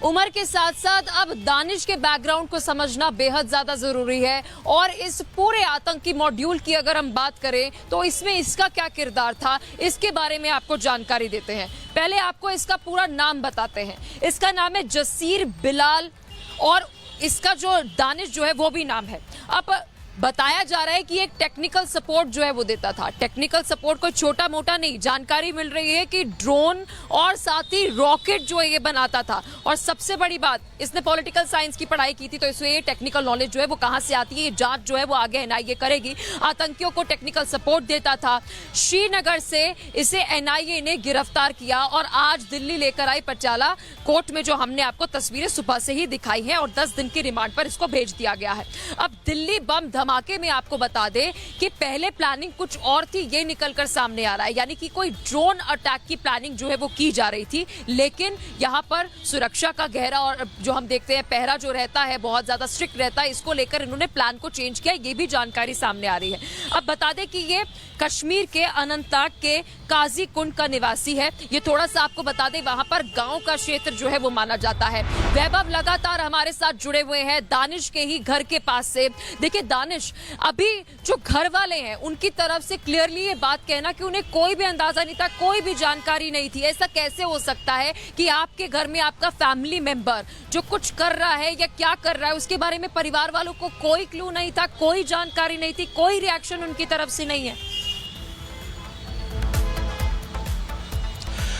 उमर के साथ साथ अब दानिश के बैकग्राउंड को समझना बेहद ज्यादा जरूरी है। और इस पूरे आतंकी मॉड्यूल की अगर हम बात करें तो इसमें इसका क्या किरदार था, इसके बारे में आपको जानकारी देते हैं। पहले आपको इसका पूरा नाम बताते हैं। इसका नाम है जसीर बिलाल और इसका जो दानिश जो है वो भी नाम है। अब बताया जा रहा है कि एक टेक्निकल सपोर्ट जो है वो देता था। टेक्निकल सपोर्ट कोई छोटा मोटा नहीं, जानकारी मिल रही है कि ड्रोन और साथ ही रॉकेट जो है ये बनाता था। और सबसे बड़ी बात, इसने पॉलिटिकल साइंस की पढ़ाई की थी, तो इसमें ये टेक्निकल नॉलेज जो है वो कहां से आती है, ये जांच जो है वो आगे एनआईए करेगी। आतंकियों को टेक्निकल सपोर्ट देता था। श्रीनगर से इसे एनआईए ने गिरफ्तार किया और आज दिल्ली लेकर आई पटियाला कोर्ट में, जो हमने आपको तस्वीरें सुबह से ही दिखाई है, और 10 दिन की रिमांड पर इसको भेज दिया गया है। अब दिल्ली बम धमाके में आपको बता दें कि पहले प्लानिंग कुछ और थी, ये निकलकर सामने आ रहा है। यानी कि कोई ड्रोन अटैक की प्लानिंग जो है वो की जा रही थी, लेकिन यहां पर सुरक्षा का गहरा और जो हम देखते हैं पहरा जो रहता है बहुत ज्यादा स्ट्रिक्ट रहता है, इसको लेकर इन्होंने प्लान को चेंज किया, ये भी जानकारी सामने आ रही है। अब बता दें कि ये कश्मीर के अनंतनाग के काजी कुंड का निवासी है। ये थोड़ा सा आपको बता दें, वहां पर गांव का क्षेत्र जो है वो माना जाता है। वैभव लगातार हमारे साथ जुड़े हुए हैं दानिश के ही घर के पास से। देखिए दानिश, अभी जो घर वाले हैं उनकी तरफ से क्लियरली ये बात कहना कि उन्हें कोई भी अंदाजा नहीं था, कोई भी जानकारी नहीं थी। ऐसा कैसे हो सकता है कि आपके घर में आपका फैमिली मेंबर जो कुछ कर रहा है या क्या कर रहा है उसके बारे में परिवार वालों को कोई क्लू नहीं था, कोई जानकारी नहीं थी, कोई रिएक्शन उनकी तरफ से नहीं है?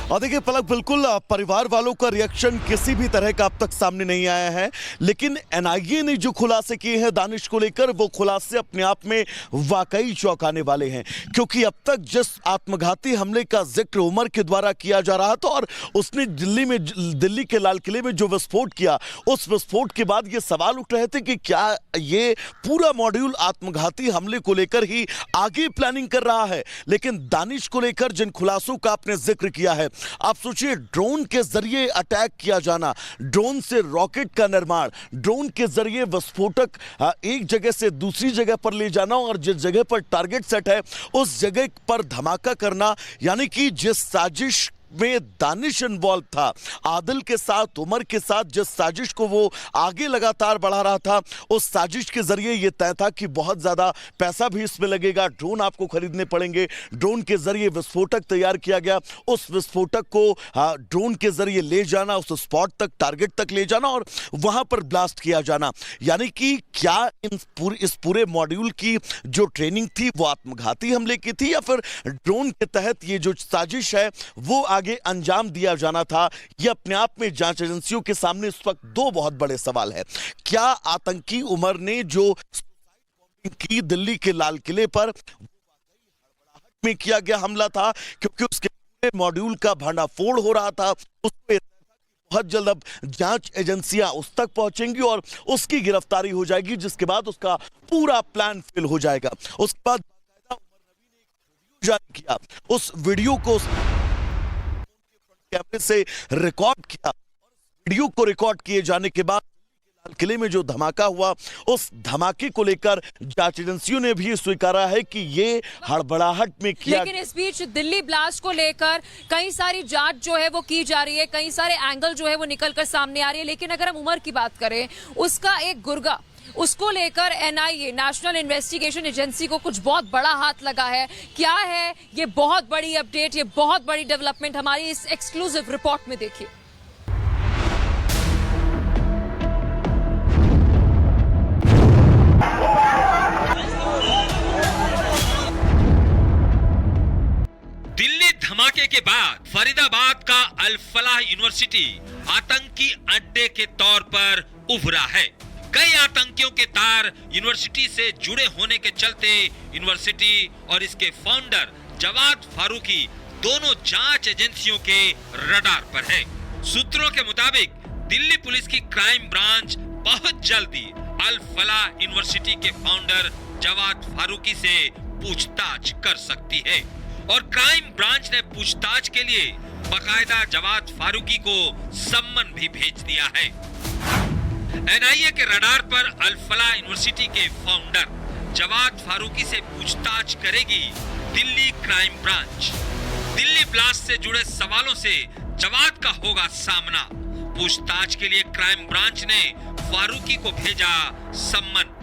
और देखिए पलक, बिल्कुल परिवार वालों का रिएक्शन किसी भी तरह का अब तक सामने नहीं आया है, लेकिन एनआईए ने जो खुलासे किए हैं दानिश को लेकर, वो खुलासे अपने आप में वाकई चौंकाने वाले हैं। क्योंकि अब तक जिस आत्मघाती हमले का जिक्र उमर के द्वारा किया जा रहा था और उसने दिल्ली के लाल किले में जो विस्फोट किया, उस विस्फोट के बाद ये सवाल उठ रहे थे कि क्या ये पूरा मॉड्यूल आत्मघाती हमले को लेकर ही आगे प्लानिंग कर रहा है। लेकिन दानिश को लेकर जिन खुलासों का आपने जिक्र किया है, आप सोचिए, ड्रोन के जरिए अटैक किया जाना, ड्रोन से रॉकेट का निर्माण, ड्रोन के जरिए विस्फोटक एक जगह से दूसरी जगह पर ले जाना और जिस जगह पर टारगेट सेट है उस जगह पर धमाका करना। यानी कि जिस साजिश में दानिश इन्वॉल्व था, आदिल के साथ, उमर के साथ, जिस साजिश को वो आगे लगातार बढ़ा रहा था, उस साजिश के जरिए ये तय था कि बहुत ज्यादा पैसा भी इसमें लगेगा, ड्रोन आपको खरीदने पड़ेंगे। ड्रोन के जरिए विस्फोटक तैयार किया गया, उस विस्फोटक को ड्रोन के जरिए ले जाना, उस स्पॉट तक, टारगेट तक ले जाना और वहां पर ब्लास्ट किया जाना। यानी कि क्या इस पूरे मॉड्यूल की जो ट्रेनिंग थी वो आत्मघाती हमले की थी, या फिर ड्रोन के तहत ये जो साजिश है वो आगे अंजाम दिया जाना था? यह अपने आप में जांच एजेंसियों के सामने इस वक्त दो बहुत बड़े सवाल है। क्या आतंकी उमर ने जो की दिल्ली के लाल किले पर में किया गया हमला था, क्योंकि उसके पूरे मॉड्यूल का भंडाफोड़ हो रहा था, उसको बहुत जल्द अब जांच एजेंसियां उस तक पहुंचेंगी और उसकी गिरफ्तारी हो जाएगी, जिसके बाद उसका पूरा प्लान फेल हो जाएगा। उसके बाद उमर नबी ने एक वीडियो जारी किया, उस वीडियो को कैमरे से रिकॉर्ड किया और वीडियो को रिकॉर्ड किए जाने के बाद लाल किले में जो धमाका हुआ, उस धमाके को लेकर जांच एजेंसियों ने भी स्वीकारा है कि ये हड़बड़ाहट में किया। लेकिन इस बीच दिल्ली ब्लास्ट को लेकर कई सारी जांच जो है वो की जा रही है, कई सारे एंगल जो है वो निकलकर सामने आ रही है। लेकिन अगर हम उमर की बात करें, उसका एक गुर्गा, उसको लेकर एनआईए, नेशनल इन्वेस्टिगेशन एजेंसी को कुछ बहुत बड़ा हाथ लगा है। क्या है ये बहुत बड़ी अपडेट, ये बहुत बड़ी डेवलपमेंट, हमारी इस एक्सक्लूसिव रिपोर्ट में देखिए। दिल्ली धमाके के बाद फरीदाबाद का अल फलाह यूनिवर्सिटी आतंकी अड्डे के तौर पर उभरा है। कई आतंकियों के तार यूनिवर्सिटी से जुड़े होने के चलते यूनिवर्सिटी और इसके फाउंडर जवाद फारूकी दोनों जांच एजेंसियों के रडार पर है। सूत्रों के मुताबिक दिल्ली पुलिस की क्राइम ब्रांच बहुत जल्दी अल फलाह यूनिवर्सिटी के फाउंडर जवाद फारूकी से पूछताछ कर सकती है और क्राइम ब्रांच ने पूछताछ के लिए बाकायदा जवाद फारूकी को सम्मन भी भेज दिया है। एनआईए के रडार पर अल फलाह यूनिवर्सिटी के फाउंडर जवाद फारूकी से पूछताछ करेगी Delhi crime branch. Delhi blast से जुड़े सवालों से जवाद का होगा सामना। पूछताछ के लिए क्राइम ब्रांच ने फारूकी को भेजा सम्मन।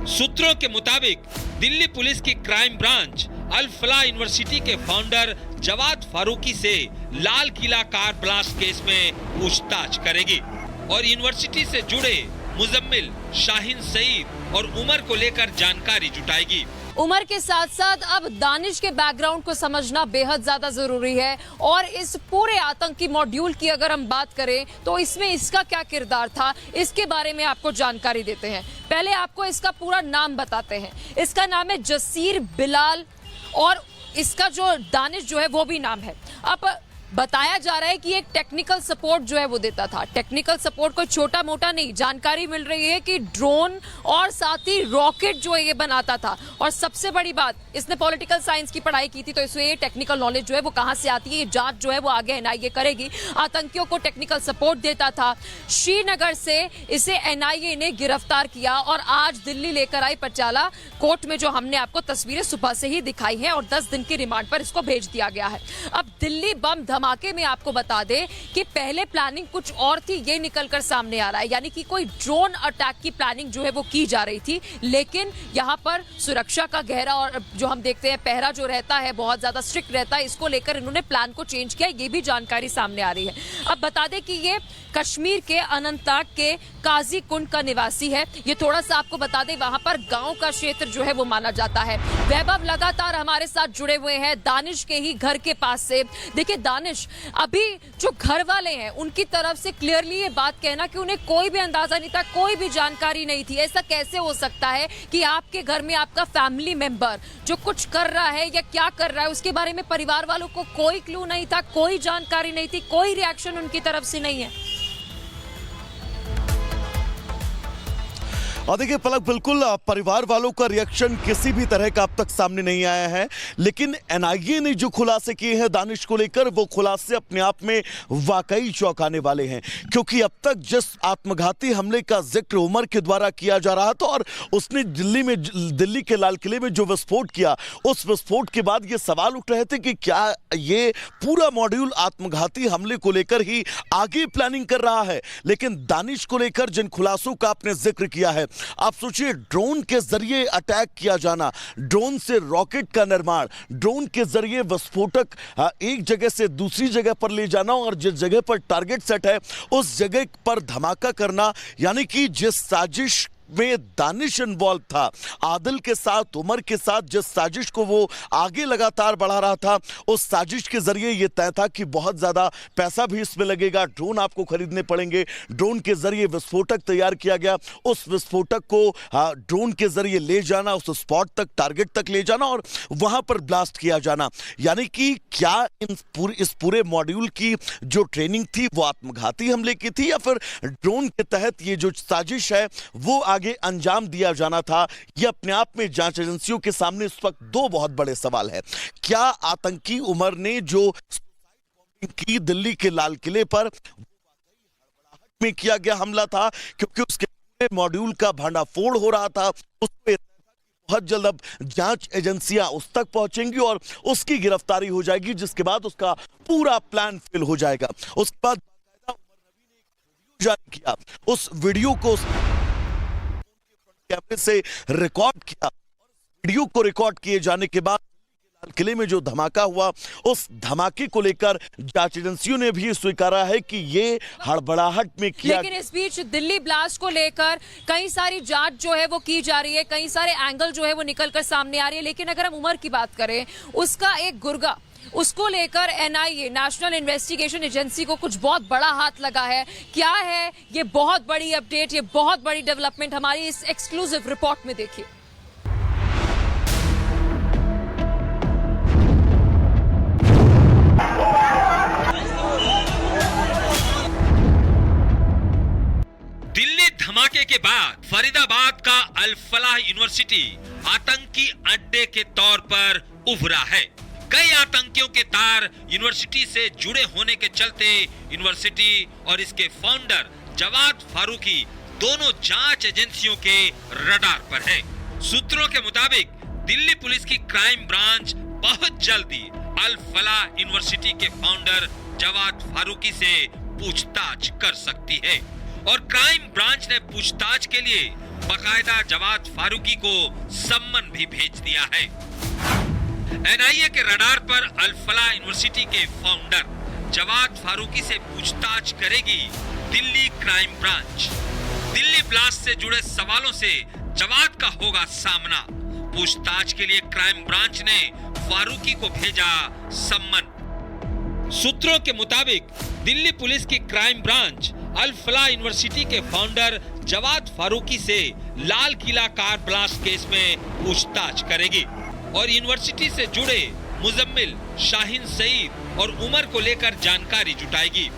सूत्रों के मुताबिक दिल्ली पुलिस की क्राइम ब्रांच अल फलाह यूनिवर्सिटी के फाउंडर जवाद फारूकी से Lal Qila car blast case में पूछताछ करेगी और यूनिवर्सिटी से जुड़े मुजम्मिल, शाहीन सईद और उमर को लेकर जानकारी जुटाएगी। उमर के साथ साथ अब दानिश के बैकग्राउंड को समझना बेहद ज्यादा जरूरी है और इस पूरे आतंकी मॉड्यूल की अगर हम बात करें तो इसमें इसका क्या किरदार था, इसके बारे में आपको जानकारी देते हैं। पहले आपको इसका पूरा नाम बताते हैं। इसका नाम है जसीर बिलाल और इसका जो दानिश जो है वो भी नाम है। अब बताया जा रहा है कि एक टेक्निकल सपोर्ट जो है वो देता था। टेक्निकल सपोर्ट कोई छोटा मोटा नहीं, जानकारी मिल रही है कि ड्रोन और साथ ही रॉकेट जो है ये बनाता था। और सबसे बड़ी बात, इसने पॉलिटिकल साइंस की पढ़ाई की थी तो इसमें ये टेक्निकल नॉलेज जो है वो कहां से आती है, ये जांच जो है वो आगे एनआईए करेगी। आतंकियों को टेक्निकल सपोर्ट देता था। श्रीनगर से इसे एनआईए ने गिरफ्तार किया और आज दिल्ली लेकर आई पटियाला कोर्ट में, जो हमने आपको तस्वीरें सुबह से ही दिखाई है, और 10 दिन की रिमांड पर इसको भेज दिया गया है। अब दिल्ली बम धमाके में आपको बता दें कि पहले प्लानिंग कुछ और थी, ये निकलकर सामने आ रहा है, यानी कि कोई ड्रोन अटैक की प्लानिंग जो है वो की जा रही थी। लेकिन यहां पर सुरक्षा का गहरा और जो हम देखते हैं पहरा जो रहता है बहुत ज्यादा स्ट्रिक्ट रहता है, इसको लेकर इन्होंने प्लान को चेंज किया, ये भी जानकारी सामने आ रही है। अब बता दें कि ये कश्मीर के अनंतनाग के काजी कुंड का निवासी है। ये थोड़ा सा आपको बता दें वहां पर गांव का क्षेत्र जो है वो माना जाता है। वैभव लगातार हमारे साथ जुड़े हुए हैं दानिश के ही घर के पास से। देखिए दानिश, अभी जो घर वाले हैं उनकी तरफ से क्लियरली ये बात कहना कि उन्हें कोई भी अंदाजा नहीं था, कोई भी जानकारी नहीं थी। ऐसा कैसे हो सकता है कि आपके घर में आपका फैमिली मेंबर जो कुछ कर रहा है या क्या कर रहा है उसके बारे में परिवार वालों को कोई क्लू नहीं था, कोई जानकारी नहीं थी, कोई रिएक्शन उनकी तरफ से नहीं है? और देखिए पलक, बिल्कुल परिवार वालों का रिएक्शन किसी भी तरह का अब तक सामने नहीं आया है, लेकिन एनआईए ने जो खुलासे किए हैं दानिश को लेकर, वो खुलासे अपने आप में वाकई चौंकाने वाले हैं। क्योंकि अब तक जिस आत्मघाती हमले का जिक्र उमर के द्वारा किया जा रहा था और उसने दिल्ली के लाल किले में जो विस्फोट किया, उस विस्फोट के बाद ये सवाल उठ रहे थे कि क्या ये पूरा मॉड्यूल आत्मघाती हमले को लेकर ही आगे प्लानिंग कर रहा है। लेकिन दानिश को लेकर जिन खुलासों का आपने जिक्र किया है, आप सोचिए ड्रोन के जरिए अटैक किया जाना, ड्रोन से रॉकेट का निर्माण, ड्रोन के जरिए विस्फोटक एक जगह से दूसरी जगह पर ले जाना और जिस जगह पर टारगेट सेट है उस जगह पर धमाका करना, यानी कि जिस साजिश में दानिश इन्वॉल्व था, आदिल के साथ, उमर के साथ जिस साजिश को वो आगे लगातार बढ़ा रहा था, उस साजिश के जरिए ये तय था कि बहुत ज्यादा पैसा भी इसमें लगेगा, ड्रोन आपको खरीदने पड़ेंगे। ड्रोन के जरिए विस्फोटक तैयार किया गया, उस विस्फोटक को ड्रोन के जरिए ले जाना, उस स्पॉट तक, टारगेट तक ले जाना और वहां पर ब्लास्ट किया जाना। यानी कि क्या इस पूरे मॉड्यूल की जो ट्रेनिंग थी वो आत्मघाती हमले की थी या फिर ड्रोन के तहत ये जो साजिश है वो आगे अंजाम दिया जाना था? यह अपने आप में जांच एजेंसियों के सामने इस वक्त दो बहुत बड़े सवाल है। क्या आतंकी उमर ने जो की दिल्ली के लाल किले पर में किया गया हमला था, क्योंकि उसके पूरे मॉड्यूल का भांडाफोड़ हो रहा था, उसको बहुत जल्द अब जांच एजेंसियां उस तक पहुंचेंगी और उसकी गिरफ्तारी हो जाएगी, जिसके बाद उसका पूरा प्लान फेल हो जाएगा। उसके बाद जारी किया, उस वीडियो को कैमरे से रिकॉर्ड किया, वीडियो को रिकॉर्ड किए जाने के बाद लाल किले में जो धमाका हुआ, उस धमाके को लेकर जांच एजेंसियों ने भी स्वीकारा है कि ये हड़बड़ाहट में किया। लेकिन इस बीच दिल्ली ब्लास्ट को लेकर कई सारी जांच जो है वो की जा रही है, कई सारे एंगल जो है वो निकलकर सामने आ रही है। लेकिन अगर हम उमर की बात करें, उसका एक गुर्गा, उसको लेकर एनआईए, नेशनल इन्वेस्टिगेशन एजेंसी को कुछ बहुत बड़ा हाथ लगा है। क्या है ये बहुत बड़ी अपडेट, ये बहुत बड़ी डेवलपमेंट, हमारी इस एक्सक्लूसिव रिपोर्ट में देखिए। दिल्ली धमाके के बाद फरीदाबाद का अल फलाह यूनिवर्सिटी आतंकी अड्डे के तौर पर उभरा है। कई आतंकियों के तार यूनिवर्सिटी से जुड़े होने के चलते यूनिवर्सिटी और इसके फाउंडर जवाद फारूकी दोनों जांच एजेंसियों के रडार पर है। सूत्रों के मुताबिक दिल्ली पुलिस की क्राइम ब्रांच बहुत जल्दी अल फलाह यूनिवर्सिटी के फाउंडर जवाद फारूकी से पूछताछ कर सकती है। और क्राइम ब्रांच ने पूछताछ के लिए बाकायदा जवाद फारूकी को सम्मन भी भेज दिया है। एनआईए के रडार पर अल फलाह यूनिवर्सिटी के फाउंडर जवाद फारूकी से पूछताछ करेगी Delhi crime branch. Delhi blast से जुड़े सवालों से जवाद का होगा सामना। पूछताछ के लिए क्राइम ब्रांच ने फारूकी को भेजा सम्मन। सूत्रों के मुताबिक दिल्ली पुलिस की क्राइम ब्रांच अल फलाह यूनिवर्सिटी के फाउंडर जवाद फारूकी से Lal Qila car blast case में पूछताछ करेगी और यूनिवर्सिटी से जुड़े मुजम्मिल, शाहीन सईद और उमर को लेकर जानकारी जुटाएगी।